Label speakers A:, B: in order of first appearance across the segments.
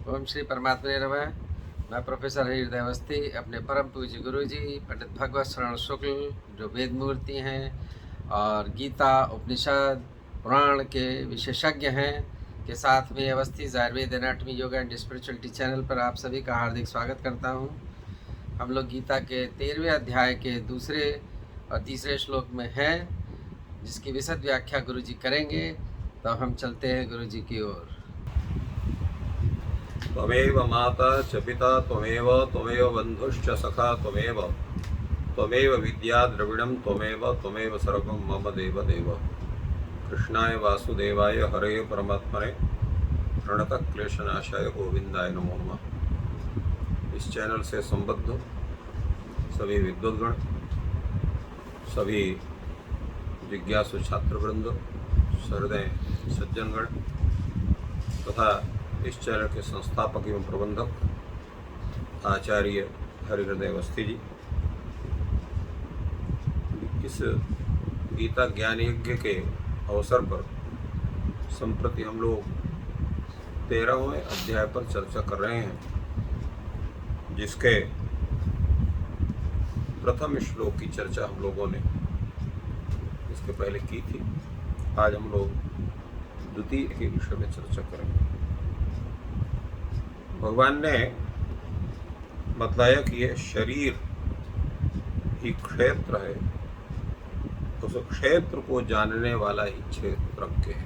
A: ओम श्री परमात्मा नमः। मैं प्रोफेसर हृदय अवस्थी अपने परम पूज्य गुरु जी पंडित भगवत शरण शुक्ल जो वेद मूर्ति हैं और गीता उपनिषद पुराण के विशेषज्ञ हैं के साथ में Awasthi Ayurveda anatomy yoga and spirituality channel पर आप सभी का हार्दिक स्वागत करता हूं। हम लोग गीता के 13वें अध्याय के दूसरे और तीसरे श्लोक में हैं, जिसकी विशद व्याख्या गुरु जी करेंगे। तो हम चलते हैं गुरु जी की ओर।
B: त्वमेव माता च पिता त्वमेव बन्धुश्च सखा त्वमेव विद्या द्रविणं त्वमेव सर्वं मम देव। कृष्णाय वासुदेवाय हरे परमात्मने प्रणतः क्लेशनाशाय गोविंदाय नमो नमः। इस चैनल से संबद्ध सभी विद्वद्गण, सभी जिज्ञासु छात्रवृंद, सहृदय सज्जनगण तथा इस चैनल के संस्थापक एवं प्रबंधक आचार्य हरिहृदय अवस्थी जी, इस गीता ज्ञान यज्ञ के अवसर पर संप्रति हम लोग 13वें अध्याय पर चर्चा कर रहे हैं, जिसके प्रथम श्लोक की चर्चा हम लोगों ने इसके पहले की थी। आज हम लोग द्वितीय के विषय में चर्चा करेंगे। भगवान ने बतलाया कि यह शरीर ही क्षेत्र है, उस क्षेत्र को जानने वाला ही क्षेत्रज्ञ है।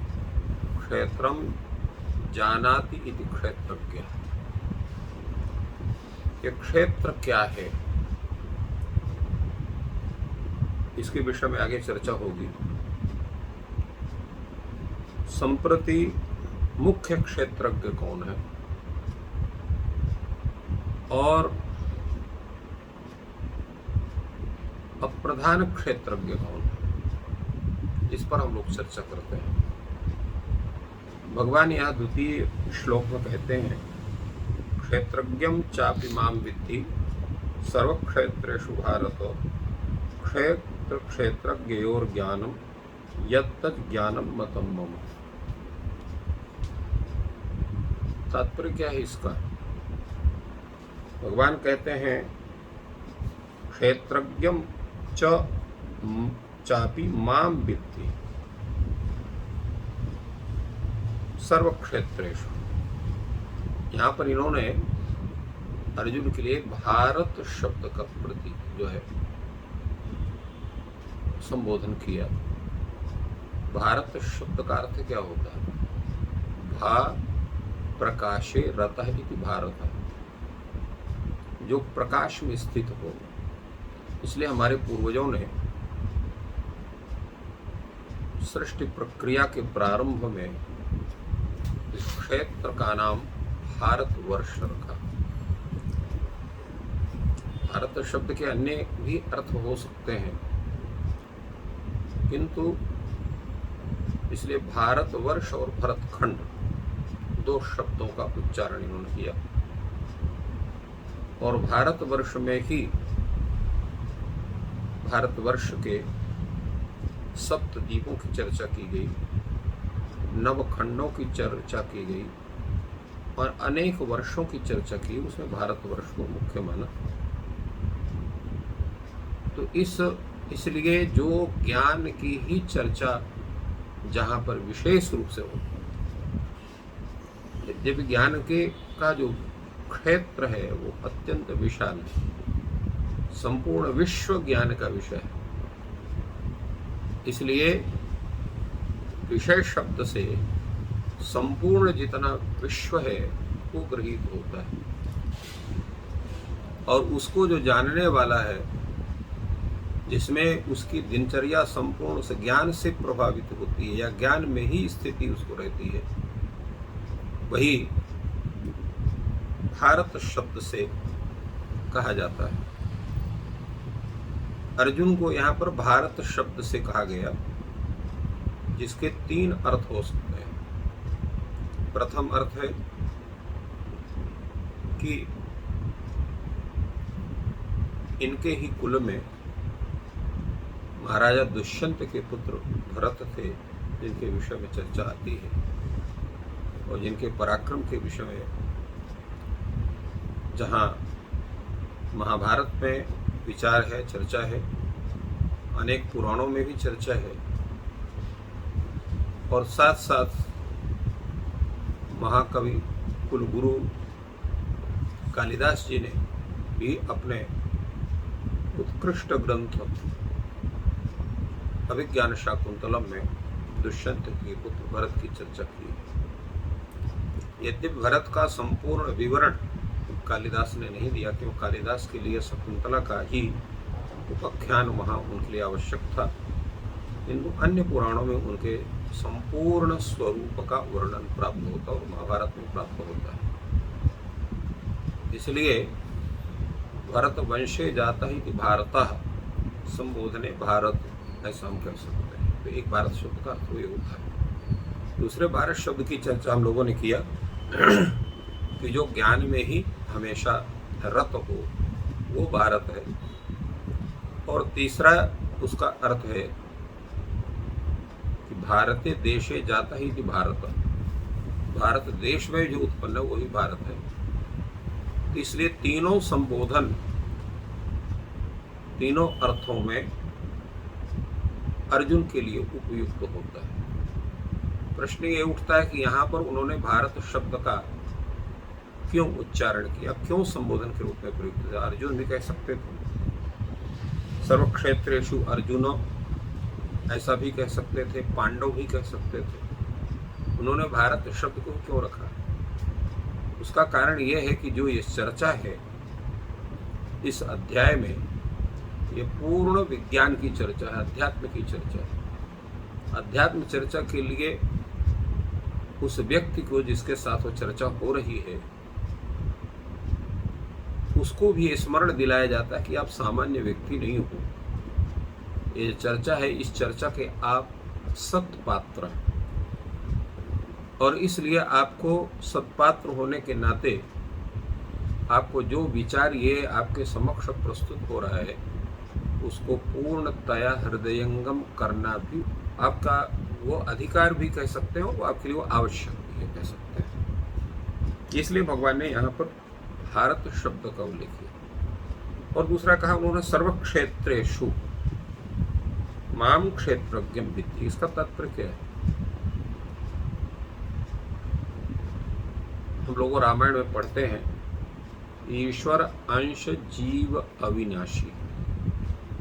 B: क्षेत्रम जानाति इति क्षेत्रज्ञ। ये क्षेत्र क्या है, इसके विषय में आगे चर्चा होगी। संप्रति मुख्य क्षेत्रज्ञ कौन है और अप्रधान क्षेत्रज्ञ कौन है, इस पर हम लोग चर्चा करते हैं। भगवान यहाँ द्वितीय श्लोक में कहते हैं, क्षेत्रज्ञं चापि मां विद्धि सर्वक्षेत्रेषु भारत क्षेत्र क्षेत्रज्ञयोर ज्ञानम यत्तत् ज्ञानम मतम मम। तात्पर्य क्या है इसका? भगवान कहते हैं, क्षेत्रज्ञं चापि मां विद्धि सर्व क्षेत्रेषु। यहाँ पर इन्होंने अर्जुन के लिए भारत शब्द का प्रति जो है संबोधन किया। भारत शब्द का अर्थ क्या होता है? भा प्रकाशे रतः इति भारत, जो प्रकाश में स्थित हो। इसलिए हमारे पूर्वजों ने सृष्टि प्रक्रिया के प्रारंभ में इस क्षेत्र का नाम भारतवर्ष रखा। भारत शब्द के अन्य भी अर्थ हो सकते हैं, किंतु इसलिए भारतवर्ष और भरतखंड दो शब्दों का उच्चारण इन्होंने किया। और भारतवर्ष में ही भारतवर्ष के सप्तद्वीपों की चर्चा की गई, नवखंडों की चर्चा की गई और अनेक वर्षों की चर्चा की। उसमें भारतवर्ष को मुख्य माना। तो इसलिए जो ज्ञान की ही चर्चा जहाँ पर विशेष रूप से हो, यद्यपि ज्ञान के का जो क्षेत्र है वो अत्यंत विशाल है, संपूर्ण विश्व ज्ञान का विषय है। इसलिए विषय शब्द से संपूर्ण जितना विश्व है वो गृहीत होता है, और उसको जो जानने वाला है, जिसमें उसकी दिनचर्या संपूर्ण से ज्ञान से प्रभावित होती है या ज्ञान में ही स्थिति उसको रहती है, वही भारत शब्द से कहा जाता है। अर्जुन को यहाँ पर भारत शब्द से कहा गया, जिसके 3 अर्थ हो सकते हैं। प्रथम अर्थ है कि इनके ही कुल में महाराजा दुष्यंत के पुत्र भरत थे, जिनके विषय में चर्चा आती है और जिनके पराक्रम के विषय में जहाँ महाभारत में विचार है, चर्चा है, अनेक पुराणों में भी चर्चा है, और साथ साथ महाकवि कुलगुरु कालिदास जी ने भी अपने उत्कृष्ट ग्रंथ अभिज्ञान शाकुंतलम में दुष्यंत के पुत्र भरत की चर्चा की है। यद्यपि भरत का संपूर्ण विवरण कालिदास ने नहीं दिया, क्योंकि कालिदास के लिए शकुंतला का ही उपाख्यान वहाँ उनके लिए आवश्यक था, किंतु अन्य पुराणों में उनके संपूर्ण स्वरूप का वर्णन प्राप्त होता और महाभारत में प्राप्त होता है। इसलिए भरत वंशे जाता ही भारतः संबोधने भारत, ऐसा हम कह सकते हैं। तो एक भारत शब्द का अर्थ ये होता है। दूसरे भारत शब्द की चर्चा हम लोगों ने किया कि जो ज्ञान में ही हमेशा रत हो वो भारत है, और तीसरा उसका अर्थ है कि भारते देशे जाता ही भारत, भारत देश में जो उत्पन्न है वही भारत है। इसलिए तीनों संबोधन तीनों अर्थों में अर्जुन के लिए उपयुक्त होता है। प्रश्न ये उठता है कि यहाँ पर उन्होंने भारत शब्द का क्यों उच्चारण किया, क्यों संबोधन के रूप में प्रयुक्त किया। अर्जुन भी कह सकते थे, सर्वक्षेत्रेषु अर्जुन ऐसा भी कह सकते थे, पांडव भी कह सकते थे। उन्होंने भारत शब्द को क्यों रखा? उसका कारण यह है कि जो ये चर्चा है इस अध्याय में, ये पूर्ण विज्ञान की चर्चा है, अध्यात्म की चर्चा है। अध्यात्म चर्चा के लिए उस व्यक्ति को जिसके साथ वो चर्चा हो रही है उसको भी स्मरण दिलाया जाता है कि आप सामान्य व्यक्ति नहीं हो। ये चर्चा है, इस चर्चा के आप सत्पात्र हैं, और इसलिए आपको सत्पात्र होने के नाते आपको जो विचार ये आपके समक्ष प्रस्तुत हो रहा है उसको पूर्णतया हृदयंगम करना भी आपका वो अधिकार भी कह सकते हो, वो आपके लिए वो आवश्यक भी है, कह सकते हैं। इसलिए भगवान ने यहाँ पर भारत शब्द का उल्लेख किया। और दूसरा कहा उन्होंने सर्वक्षेत्रेषु माम क्षेत्रज्ञम विद्धि। इसका तात्पर्य क्या है? हम लोग रामायण में पढ़ते हैं ईश्वर अंश जीव अविनाशी।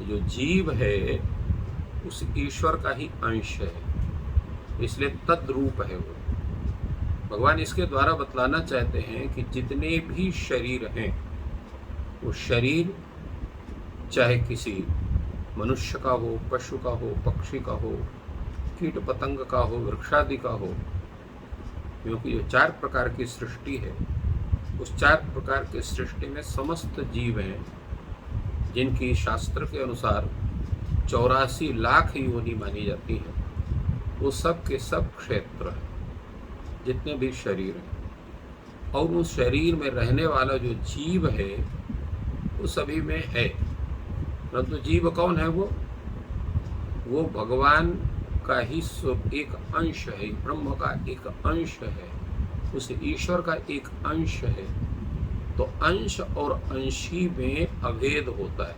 B: जो जीव है उस ईश्वर का ही अंश है, इसलिए तद्रूप है वो। भगवान इसके द्वारा बतलाना चाहते हैं कि जितने भी शरीर हैं वो शरीर चाहे किसी मनुष्य का हो, पशु का हो, पक्षी का हो, कीट पतंग का हो, वृक्षादि का हो, क्योंकि जो 4 प्रकार की सृष्टि है उस 4 प्रकार की सृष्टि में समस्त जीव हैं जिनकी शास्त्र के अनुसार 84 लाख योनि मानी जाती है। वो सब के सब क्षेत्र हैं, जितने भी शरीर हैं, और उस शरीर में रहने वाला जो जीव है वो सभी में है। परंतु जीव कौन है? वो भगवान का ही एक अंश है, ब्रह्म का एक अंश है, उस ईश्वर का एक अंश है। तो अंश और अंशी में अभेद होता है।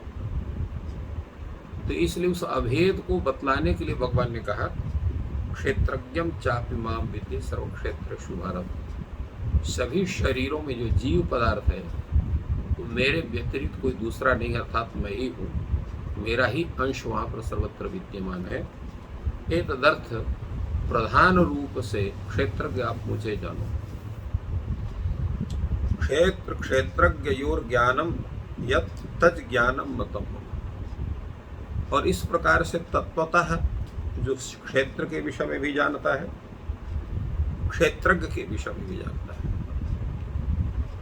B: तो इसलिए उस अभेद को बतलाने के लिए भगवान ने कहा क्षेत्रज्ञम चापि माम विद्धि सर्वक्षेत्रेषु भारत। सभी शरीरों में जो जीव पदार्थ है तो मेरे व्यतिरिक्त कोई दूसरा नहीं, अर्थात मैं ही हूँ, मेरा ही अंश वहाँ पर सर्वत्र विद्यमान है। एक तदर्थ प्रधान रूप से क्षेत्रज्ञ आप मुझे जानो। क्षेत्र क्षेत्रज्ञयोर ज्ञानम यत् तज ज्ञानम मतम। और इस प्रकार से तत्वतः जो क्षेत्र के विषय में भी जानता है, क्षेत्रज्ञ के विषय में भी जानता है,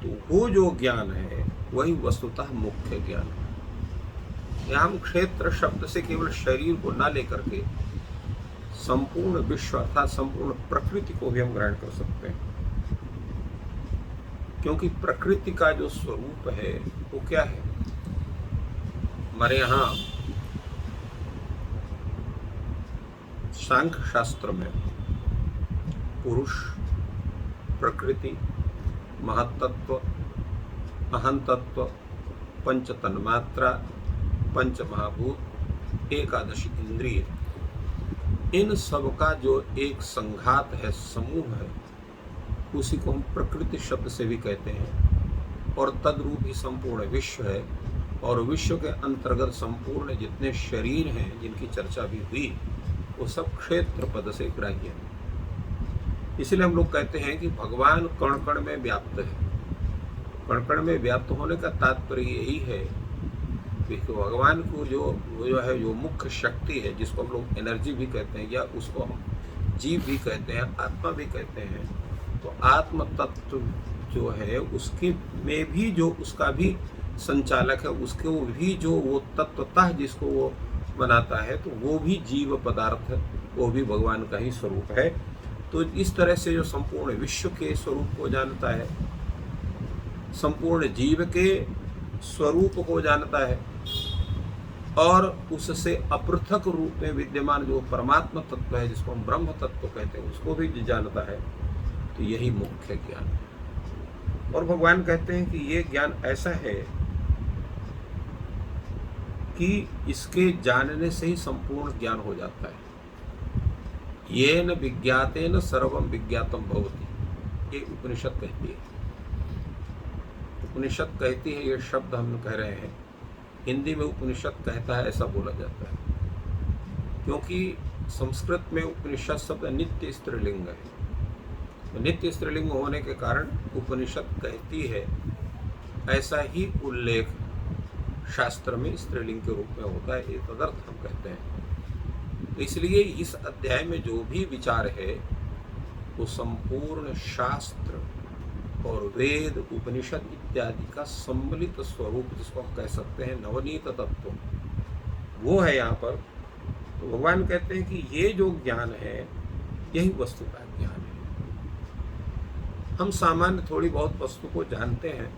B: तो वो जो ज्ञान है वही वस्तुतः मुख्य ज्ञान है। यहाँ हम क्षेत्र शब्द से केवल शरीर को ना लेकर के संपूर्ण विश्व अर्थात संपूर्ण प्रकृति को भी हम ग्रहण कर सकते हैं, क्योंकि प्रकृति का जो स्वरूप है वो क्या है? हमारे यहाँ सांख्य शास्त्र में पुरुष, प्रकृति, महत्त्व, अहं तत्व, पंच तन्मात्रा, पंच महाभूत, एकादश इंद्रिय, इन सब का जो एक संघात है, समूह है, उसी को हम प्रकृति शब्द से भी कहते हैं। और तद्रूप ही संपूर्ण विश्व है। और विश्व के अंतर्गत संपूर्ण जितने शरीर हैं जिनकी चर्चा भी हुई, वो सब क्षेत्र पद से ग्राह्य है। इसलिए हम लोग कहते हैं कि भगवान कण कण में व्याप्त है। कण कण में व्याप्त होने का तात्पर्य यही है कि भगवान को जो मुख्य शक्ति है, जिसको हम लोग एनर्जी भी कहते हैं या उसको हम जीव भी कहते हैं, आत्मा भी कहते हैं, तो आत्म तत्व जो है उसके में भी जो उसका भी संचालक है, उसके वो भी जो वो तत्वतः जिसको वो बनाता है, तो वो भी जीव पदार्थ है, वो भी भगवान का ही स्वरूप है। तो इस तरह से जो संपूर्ण विश्व के स्वरूप को जानता है, संपूर्ण जीव के स्वरूप को जानता है, और उससे अपृथक रूप में विद्यमान जो परमात्मा तत्व है, जिसको हम ब्रह्म तत्व कहते हैं, उसको भी जानता है, तो यही मुख्य ज्ञान है। और भगवान कहते हैं कि ये ज्ञान ऐसा है कि इसके जानने से ही संपूर्ण ज्ञान हो जाता है। येन विज्ञातेन सर्वम विज्ञातम भवति, ये उपनिषद कहती है। उपनिषद कहती है, ये शब्द हम कह रहे हैं, हिंदी में उपनिषद कहता है, ऐसा बोला जाता है, क्योंकि संस्कृत में उपनिषद शब्द नित्य स्त्रीलिंग है। नित्य स्त्रीलिंग होने के कारण उपनिषद कहती है, ऐसा ही उल्लेख शास्त्र में स्त्रीलिंग के रूप में होता है, ये तदर्थ हम कहते हैं। इसलिए इस अध्याय में जो भी विचार है वो संपूर्ण शास्त्र और वेद, उपनिषद इत्यादि का सम्मिलित स्वरूप, जिसको हम कह सकते हैं नवनीत तत्व, वो है यहाँ पर। तो भगवान कहते हैं कि ये जो ज्ञान है यही वस्तु का ज्ञान है। हम सामान्य थोड़ी बहुत वस्तु को जानते हैं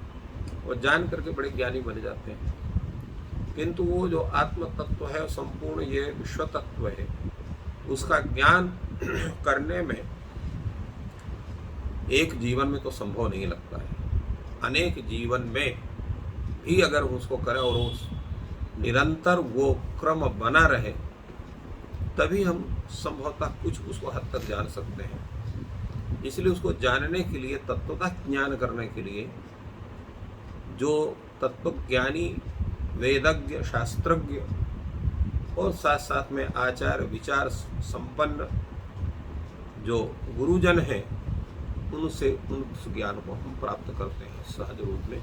B: और जान करके बड़े ज्ञानी बन जाते हैं, किंतु वो जो आत्म तत्व है, संपूर्ण ये विश्व तत्व है, उसका ज्ञान करने में एक जीवन में तो संभव नहीं लगता है। अनेक जीवन में भी अगर उसको करें और उस निरंतर वो क्रम बना रहे, तभी हम संभवतः कुछ उसको हद तक जान सकते हैं। इसलिए उसको जानने के लिए, तत्वतः ज्ञान करने के लिए, जो तत्वज्ञानी, वेदज्ञ, शास्त्रज्ञ और साथ साथ में आचार विचार संपन्न जो गुरुजन हैं, उनसे उस ज्ञान को हम प्राप्त करते हैं सहज रूप में,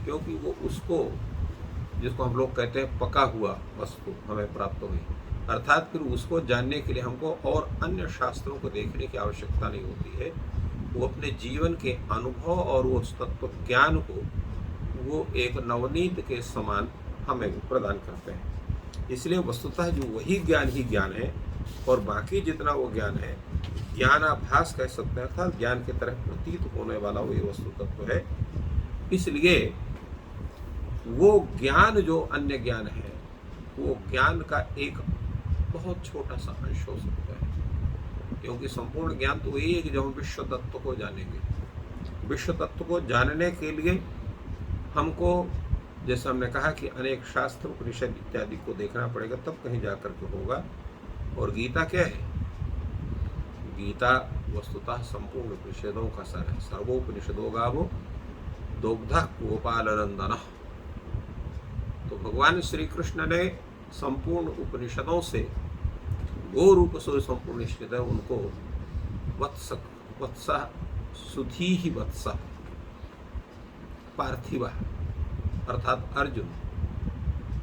B: क्योंकि वो उसको, जिसको हम लोग कहते हैं पका हुआ वस्तु, हमें प्राप्त हुई। अर्थात फिर उसको जानने के लिए हमको और अन्य शास्त्रों को देखने की आवश्यकता नहीं होती है। वो अपने जीवन के अनुभव और वो तत्व ज्ञान को वो एक नवनीत के समान हमें प्रदान करते हैं। इसलिए वस्तुतः जो वही ज्ञान ही ज्ञान है, और बाकी जितना वो ज्ञान है, ज्ञानाभास कह सकते हैं, अर्थात ज्ञान की तरह प्रतीत होने वाला वो ये वस्तु तत्व है। इसलिए वो ज्ञान जो अन्य ज्ञान है, वो ज्ञान का एक बहुत छोटा सा अंश हो सकता है, क्योंकि संपूर्ण ज्ञान तो यही है कि जब हम विश्व तत्व को जानेंगे। विश्व तत्व को जानने के लिए हमको, जैसे हमने कहा कि अनेक शास्त्र, उपनिषद इत्यादि को देखना पड़ेगा, तब कहीं जाकर के होगा। और गीता क्या है? गीता वस्तुतः संपूर्ण उपनिषदों का सार है। सर्वोपनिषदो गावो दुग्धः गोपालनंदनः। तो भगवान श्री कृष्ण ने संपूर्ण उपनिषदों से गो रूप से संपूर्ण निश्चित है, उनको वत्स सुधी ही वत्स पार्थिव अर्थात अर्जुन,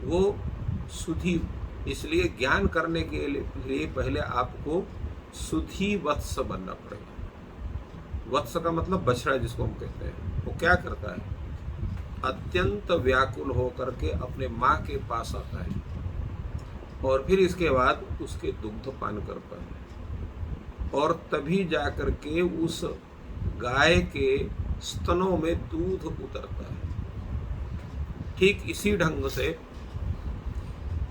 B: वो सुधी, इसलिए ज्ञान करने के लिए पहले आपको सुधी वत्स बनना पड़ेगा। वत्स का मतलब बछड़ा जिसको हम कहते हैं। वो क्या करता है? अत्यंत व्याकुल होकर के अपने माँ के पास आता है और फिर इसके बाद उसके दुग्ध पान करता है, और तभी जाकर के उस गाय के स्तनों में दूध उतरता है। ठीक इसी ढंग से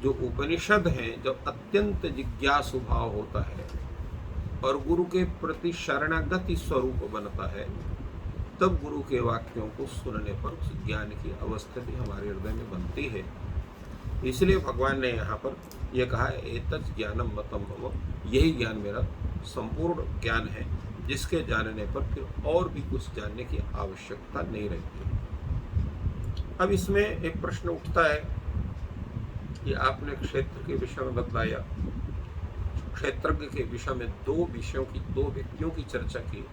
B: जो उपनिषद हैं, जब अत्यंत जिज्ञासु भाव होता है और गुरु के प्रति शरणागति स्वरूप बनता है, तब गुरु के वाक्यों को सुनने पर उस ज्ञान की अवस्था भी हमारे हृदय में बनती है। इसलिए भगवान ने यहाँ पर यह कहा, एतत् ज्ञानम मतम मम, यही ज्ञान मेरा संपूर्ण ज्ञान है, जिसके जानने पर फिर और भी कुछ जानने की आवश्यकता नहीं रहती। अब इसमें एक प्रश्न उठता है कि आपने क्षेत्र के विषय में बतलाया, क्षेत्रज्ञ के विषय में दो व्यक्तियों की चर्चा की,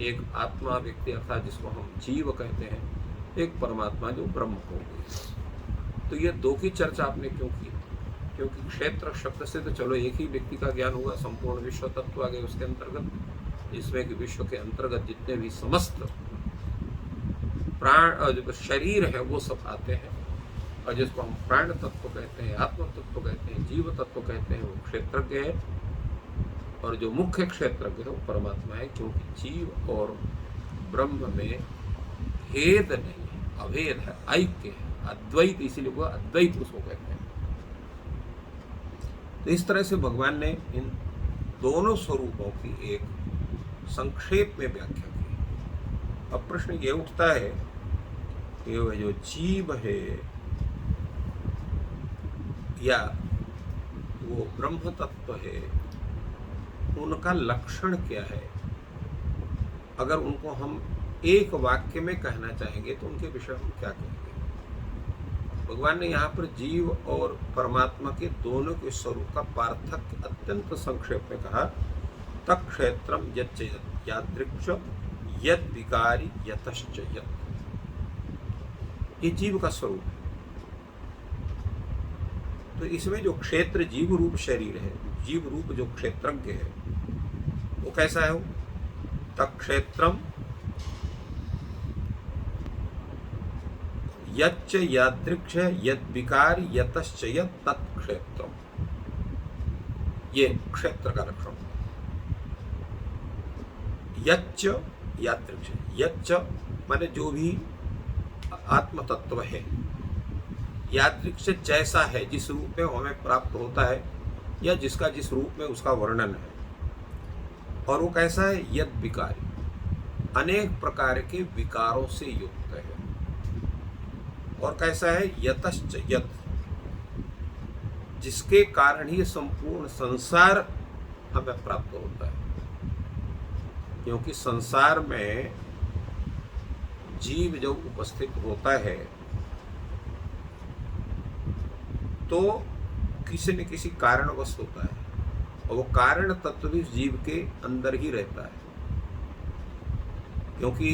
B: एक आत्मा व्यक्ति अर्थात जिसको हम जीव कहते हैं, एक परमात्मा जो ब्रह्म हो गई। तो ये दो की चर्चा आपने क्यों की? क्योंकि क्षेत्र शब्द से तो चलो एक ही व्यक्ति का ज्ञान हुआ, संपूर्ण विश्व तत्व आ गए उसके अंतर्गत, जिसमें कि विश्व के अंतर्गत जितने भी समस्त प्राण शरीर है वो सब आते हैं, और जिसको हम प्राण तत्व कहते हैं, आत्म तत्व कहते हैं, जीव तत्व कहते हैं, वो क्षेत्रज्ञ है। और जो मुख्य क्षेत्रज्ञ है वो परमात्मा है, क्योंकि जीव और ब्रह्म में भेद नहीं है, अभेद है, ऐक्य है, अद्वैत, इसीलिए वो अद्वैत उसको कहते हैं। तो इस तरह से भगवान ने इन दोनों स्वरूपों की एक संक्षेप में व्याख्या की। अब प्रश्न ये उठता है कि वह जो जीव है या वो ब्रह्म तत्व है, उनका लक्षण क्या है? अगर उनको हम एक वाक्य में कहना चाहेंगे तो उनके विषय हम क्या कहेंगे? भगवान ने यहाँ पर जीव और परमात्मा के दोनों के स्वरूप का पार्थक्य अत्यंत संक्षेप में कहा, तत्क्षेत्रम यच्च यादृक्ष यद विकारी यतश्च यत्। ये जीव का स्वरूप है। तो इसमें जो क्षेत्र जीव रूप शरीर है, जीव रूप जो क्षेत्रज्ञ है, वो कैसा है? तत्क्षेत्रम यच्च यादृक्ष यद विकार यतश्च यत् तत्क्षेत्रम, ये क्षेत्र का लक्षण। यच्च यादृक्ष, यच्च माने जो भी आत्म तत्व है, यादृक्ष जैसा है, जिस रूप में हमें प्राप्त होता है या जिसका जिस रूप में उसका वर्णन है, और वो कैसा है? यद विकारी, अनेक प्रकार के विकारों से युक्त है। और कैसा है? यतश्च यत्, जिसके कारण ही संपूर्ण संसार हमें प्राप्त होता है। क्योंकि संसार में जीव जब उपस्थित होता है तो किसी न किसी कारणवश होता है, और वो कारण तत्व भी जीव के अंदर ही रहता है। क्योंकि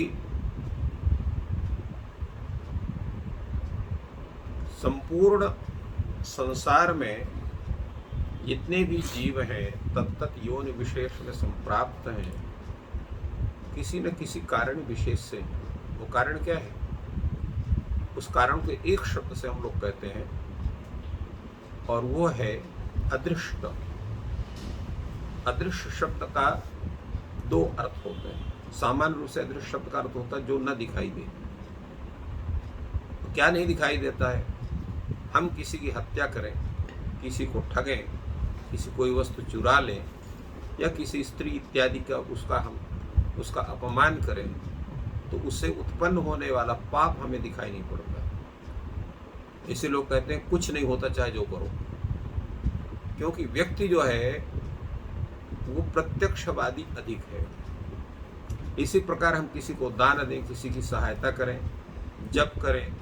B: संपूर्ण संसार में जितने भी जीव हैं तत्त योनि विशेष में संप्राप्त हैं, किसी न किसी कारण विशेष से। वो कारण क्या है? उस कारण को एक शब्द से हम लोग कहते हैं, और वो है अदृष्ट। अदृश्य शब्द का दो अर्थ होते हैं। सामान्य रूप से अदृश्य शब्द का अर्थ होता है जो न दिखाई दे। क्या नहीं दिखाई देता है? हम किसी की हत्या करें, किसी को ठगें, किसी कोई वस्तु चुरा लें, या किसी स्त्री इत्यादि का उसका अपमान करें, तो उससे उत्पन्न होने वाला पाप हमें दिखाई नहीं पड़ता। इसे लोग कहते हैं कुछ नहीं होता चाहे जो करो, क्योंकि व्यक्ति जो है वो प्रत्यक्षवादी अधिक है। इसी प्रकार हम किसी को दान दें, किसी की सहायता करें, जप करें,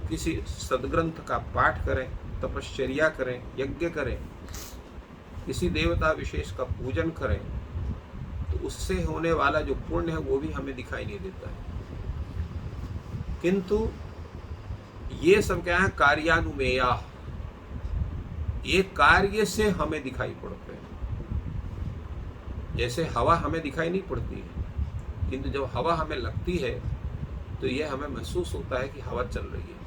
B: किसी सद्ग्रंथ का पाठ करें, तपश्चर्या करें, यज्ञ करें, किसी देवता विशेष का पूजन करें, तो उससे होने वाला जो पुण्य है वो भी हमें दिखाई नहीं देता है। किंतु ये सब क्या है? कार्यानुमेया, ये कार्य से हमें दिखाई पड़ते हैं। जैसे हवा हमें दिखाई नहीं पड़ती है, किंतु जब हवा हमें लगती है तो ये हमें महसूस होता है कि हवा चल रही है।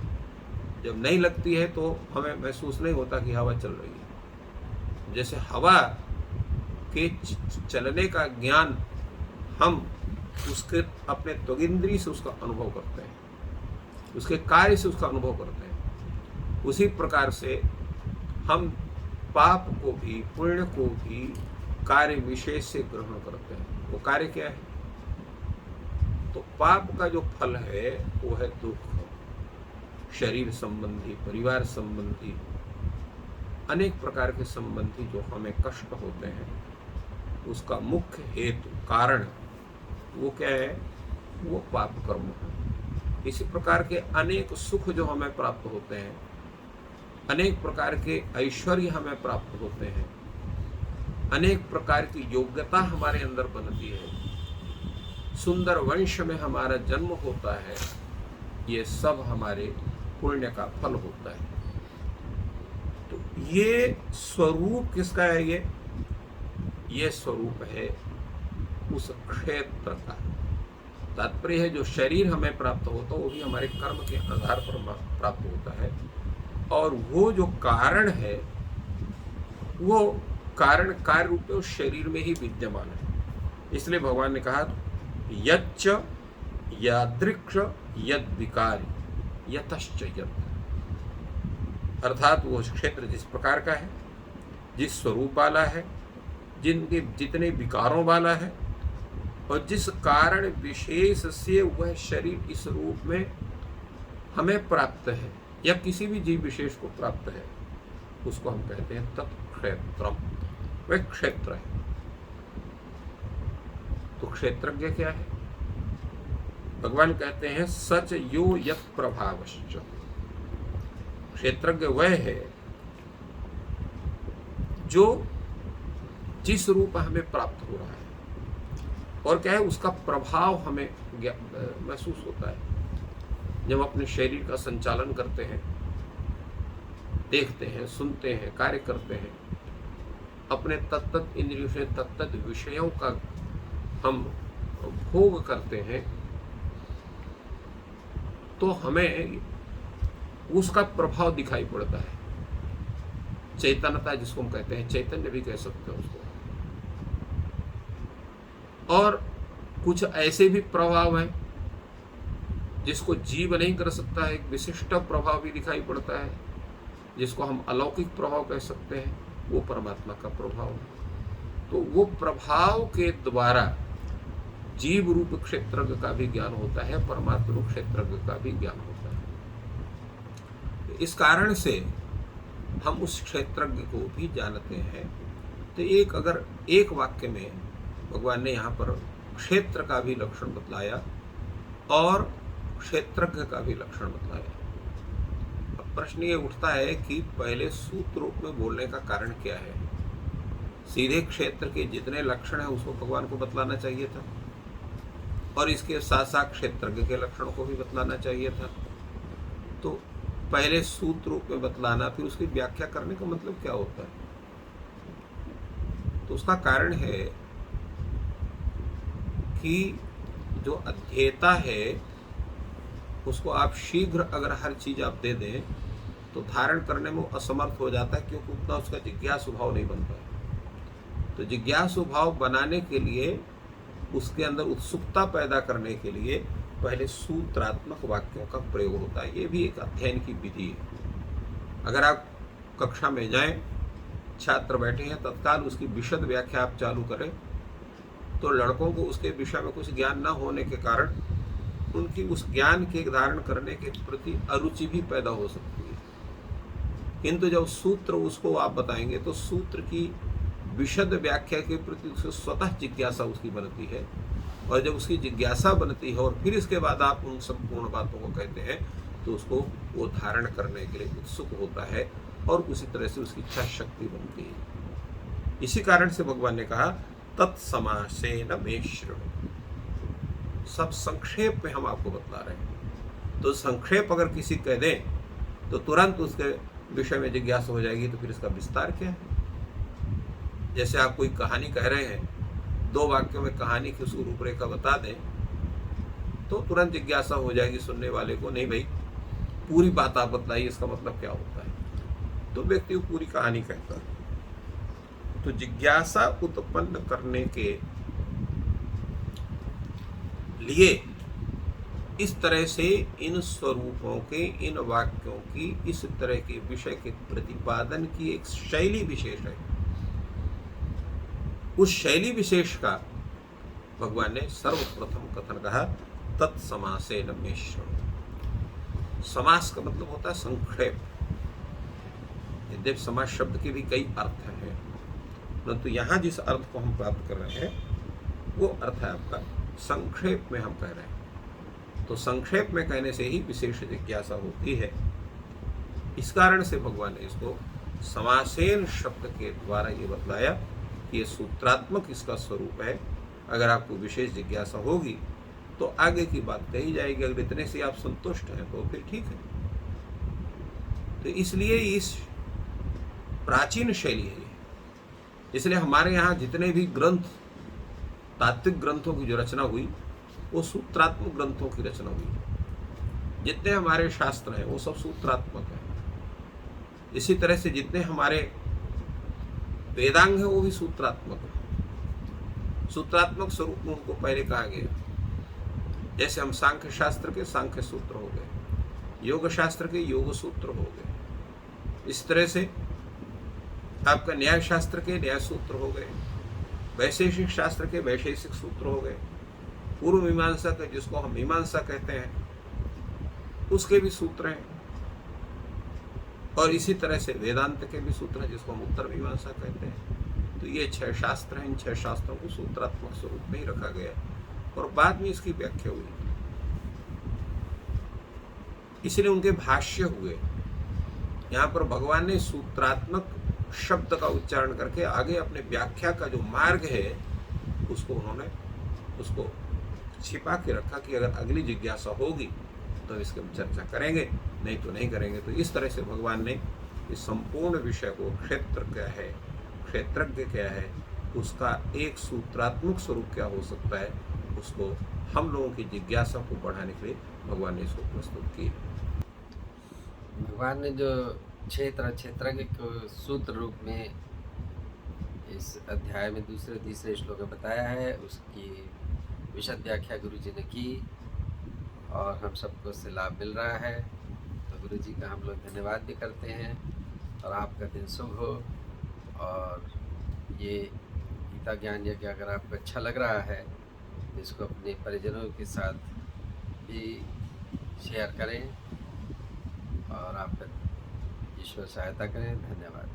B: जब नहीं लगती है तो हमें महसूस नहीं होता कि हवा चल रही है। जैसे हवा के चलने का ज्ञान हम उसके अपने त्वगिंद्री से उसका अनुभव करते हैं, उसके कार्य से उसका अनुभव करते हैं। उसी प्रकार से हम पाप को भी पुण्य को भी कार्य विशेष से ग्रहण करते हैं। वो कार्य क्या है? तो पाप का जो फल है वो है दुख, शरीर संबंधी, परिवार संबंधी, अनेक प्रकार के संबंधी जो हमें कष्ट होते हैं, उसका मुख्य हेतु कारण वो क्या है? वो पाप कर्म है। इसी प्रकार के अनेक सुख जो हमें प्राप्त होते हैं, अनेक प्रकार के ऐश्वर्य हमें प्राप्त होते हैं, अनेक प्रकार की योग्यता हमारे अंदर बनती है, सुंदर वंश में हमारा जन्म होता है, ये सब हमारे पुण्य का फल होता है। तो ये स्वरूप किसका है? ये स्वरूप है उस क्षेत्र का। तात्पर्य है जो शरीर हमें प्राप्त होता है वो भी हमारे कर्म के आधार पर प्राप्त होता है, और वो जो कारण है वो कारण कार्य रूप में उस शरीर में ही विद्यमान है। इसलिए भगवान ने कहा यच्च यादृक्ष यद विकारी यतश्च यत्, अर्थात वो क्षेत्र जिस प्रकार का है, जिस स्वरूप वाला है, जिनके जितने विकारों वाला है, और जिस कारण विशेष से वह शरीर इस रूप में हमें प्राप्त है या किसी भी जीव विशेष को प्राप्त है, उसको हम कहते हैं तत्क्षेत्रम, वह क्षेत्र है। तो क्षेत्रज्ञ क्या है? भगवान कहते हैं सच यो यत् प्रभावश्च। क्षेत्रज्ञ वह है जो जिस रूप हमें प्राप्त हो रहा है और क्या है उसका प्रभाव हमें महसूस होता है। जब अपने शरीर का संचालन करते हैं, देखते हैं, सुनते हैं, कार्य करते हैं, अपने तत्त इंद्रियों से तत्त विषयों का हम भोग करते हैं, तो हमें उसका प्रभाव दिखाई पड़ता है। चैतन्यता जिसको हम कहते हैं, चैतन्य भी कह सकते हैं उसको। और कुछ ऐसे भी प्रभाव हैं जिसको जीव नहीं कर सकता है, एक विशिष्ट प्रभाव भी दिखाई पड़ता है जिसको हम अलौकिक प्रभाव कह सकते हैं, वो परमात्मा का प्रभाव है। तो वो प्रभाव के द्वारा जीव रूप क्षेत्रज्ञ का भी ज्ञान होता है, परमात्मा रूप क्षेत्रज्ञ का भी ज्ञान होता है। इस कारण से हम उस क्षेत्रज्ञ को भी जानते हैं। तो अगर एक वाक्य में भगवान ने यहाँ पर क्षेत्र का भी लक्षण बतलाया और क्षेत्रज्ञ का भी लक्षण बतलाया। अब प्रश्न ये उठता है कि पहले सूत्र रूप में बोलने का कारण क्या है? सीधे क्षेत्र के जितने लक्षण हैं उसको भगवान को बतलाना चाहिए था, और इसके साथ साथ क्षेत्रज्ञ के लक्षणों को भी बतलाना चाहिए था। तो पहले सूत्र रूप में बतलाना, फिर उसकी व्याख्या करने का मतलब क्या होता है? तो उसका कारण है कि जो अध्येता है उसको आप शीघ्र अगर हर चीज आप दे दें तो धारण करने में असमर्थ हो जाता है, क्योंकि उतना उसका जिज्ञासु भाव नहीं बनता है। तो जिज्ञासु भाव बनाने के लिए, उसके अंदर उत्सुकता पैदा करने के लिए पहले सूत्रात्मक वाक्यों का प्रयोग होता है। ये भी एक अध्ययन की विधि है। अगर आप कक्षा में जाएं, छात्र बैठे हैं, तत्काल उसकी विशद व्याख्या आप चालू करें तो लड़कों को उसके विषय में कुछ ज्ञान न होने के कारण उनकी उस ज्ञान के धारण करने के प्रति अरुचि भी पैदा हो सकती है। किंतु जब सूत्र उसको आप बताएंगे तो सूत्र की विशद व्याख्या के प्रति उसको स्वतः जिज्ञासा उसकी बनती है, और जब उसकी जिज्ञासा बनती है और फिर इसके बाद आप उन संपूर्ण बातों को कहते हैं तो उसको वो धारण करने के लिए उत्सुक होता है, और उसी तरह से उसकी इच्छा शक्ति बनती है। इसी कारण से भगवान ने कहा तत्समासेन मे शृणु। सब संक्षेप में हम आपको बतला रहे हैं। तो संक्षेप अगर किसी कह दें तो तुरंत उसके विषय में जिज्ञासा हो जाएगी, तो फिर इसका विस्तार क्या है? जैसे आप कोई कहानी कह रहे हैं, 2 वाक्यों में कहानी की उसको रूपरेखा बता दें तो तुरंत जिज्ञासा हो जाएगी सुनने वाले को, नहीं भाई पूरी बात आप बतलाइए, इसका मतलब क्या होता है? तो व्यक्ति को पूरी कहानी कहता है। तो जिज्ञासा उत्पन्न करने के लिए इस तरह से इन स्वरूपों के, इन वाक्यों की, इस तरह के विषय के प्रतिपादन की एक शैली विशेष है। उस शैली विशेष का भगवान ने सर्वप्रथम कथन कहा तत्समासेन मे शृणु। समास का मतलब होता है संक्षेप। यद्यपि समास शब्द के भी कई अर्थ हैं, परंतु यहाँ जिस अर्थ को हम प्राप्त कर रहे हैं वो अर्थ है आपका संक्षेप में हम कह रहे हैं। तो संक्षेप में कहने से ही विशेष जिज्ञासा होती है। इस कारण से भगवान ने इसको समासेन शब्द के द्वारा ये बतलाया कि ये सूत्रात्मक इसका स्वरूप है। अगर आपको विशेष जिज्ञासा होगी तो आगे की बात कही जाएगी। अगर इतने से आप संतुष्ट हैं तो फिर ठीक है। तो इसलिए इस प्राचीन शैली है। इसलिए हमारे यहाँ जितने भी ग्रंथ, तात्विक ग्रंथों की जो रचना हुई वो सूत्रात्मक ग्रंथों की रचना हुई। जितने हमारे शास्त्र हैं वो सब सूत्रात्मक हैं। इसी तरह से जितने हमारे वेदांग हैं वो भी सूत्रात्मक हैं। सूत्रात्मक स्वरूप में उनको पहले कहा गया। जैसे हम सांख्य शास्त्र के सांख्य सूत्र हो गए, योग शास्त्र के योग सूत्र हो गए। इस तरह से आपका न्याय शास्त्र के न्याय सूत्र हो गए, वैशेषिक शास्त्र के वैशेषिक सूत्र हो गए, पूर्व मीमांसा के जिसको हम मीमांसा कहते हैं उसके भी सूत्र हैं, और इसी तरह से वेदांत के भी सूत्र हैं जिसको हम उत्तर मीमांसा कहते हैं। तो ये 6 शास्त्र हैं। इन 6 शास्त्रों को सूत्रात्मक स्वरूप में ही रखा गया और बाद में इसकी व्याख्या हुई। इसलिए उनके भाष्य हुए। यहाँ पर भगवान ने सूत्रात्मक शब्द का उच्चारण करके आगे अपने व्याख्या का जो मार्ग है उसको उन्होंने उसको छिपा के रखा कि अगर अगली जिज्ञासा होगी तो इसकी हम चर्चा करेंगे, नहीं तो नहीं करेंगे। तो इस तरह से भगवान ने इस संपूर्ण विषय को क्षेत्र क्या है, क्षेत्रज्ञ क्या है, उसका एक सूत्रात्मक स्वरूप क्या हो सकता है, उसको हम लोगों की जिज्ञासा को बढ़ाने के लिए भगवान ने इसको प्रस्तुत की।
A: भगवान ने जो क्षेत्रज्ञ को सूत्र रूप में इस अध्याय में दूसरे तीसरे श्लोक में बताया है, उसकी विशद व्याख्या गुरु जी ने की और हम सबको उससे लाभ मिल रहा है। तो गुरु जी का हम लोग धन्यवाद भी करते हैं और आपका दिन शुभ हो। और ये गीता ज्ञान यज्ञ अगर आपको अच्छा लग रहा है तो इसको अपने परिजनों के साथ भी शेयर करें और आप ईश्वर सहायता करें। धन्यवाद।